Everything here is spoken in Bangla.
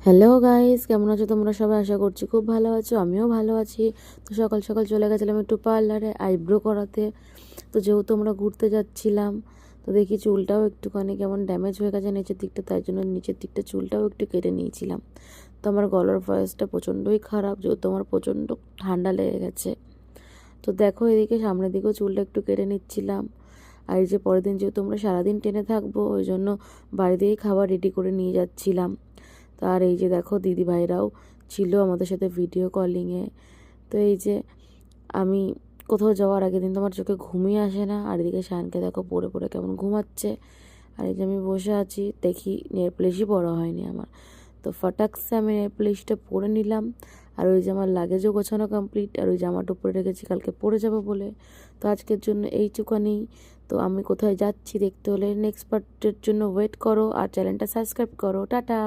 হ্যালো গাইস, কেমন আছো তোমরা সবাই? আশা করছি খুব ভালো আছো, আমিও ভালো আছি। তো সকাল সকাল চলে গেছিলাম একটু পার্লারে আইব্রো করাতে। তো যেহেতু আমরা ঘুরতে যাচ্ছিলাম, তো দেখি চুলটাও একটুখানি কেমন ড্যামেজ হয়ে গেছে নিচের দিকটা, তাই জন্য নিচের দিকটা চুলটাও একটু কেটে নিয়েছিলাম। তো আমার গলার ভয়েসটা প্রচণ্ডই খারাপ, যেহেতু আমার প্রচণ্ড ঠান্ডা লেগে গেছে। তো দেখো এদিকে সামনের দিকেও চুলটা একটু কেটে নিচ্ছিলাম। আর এই যে পরের দিন যেহেতু আমরা সারাদিন ট্রেনে থাকবো, ওই জন্য বাড়ি থেকেই খাবার রেডি করে নিয়ে যাচ্ছিলাম। তো আর এই যে দেখো দিদি ভাইরাও ছিল আমাদের সাথে ভিডিও কলিংয়ে। তো এই যে আমি কোথাও যাওয়ার আগের দিন তোমার চোখে ঘুমই আসে না, আর এদিকে শায়ানকে দেখো পড়ে পড়ে কেমন ঘুমাচ্ছে। আর এই যে আমি বসে আছি, দেখি নেল পলিশই পরা হয়নি আমার। তো ফটাকসে আমি নেল পলিশটা পরে নিলাম। আর ওই যে আমার লাগেজও গোছানো কমপ্লিট, আর ওই জামাটা পরে রেখেছি কালকে পরে যাব বলে। তো আজকের জন্য এইটুখানি। তো আমি কোথায় যাচ্ছি দেখতে হলে নেক্সট পার্টের জন্য ওয়েট করো, আর চ্যানেলটা সাবস্ক্রাইব করো। টাটা।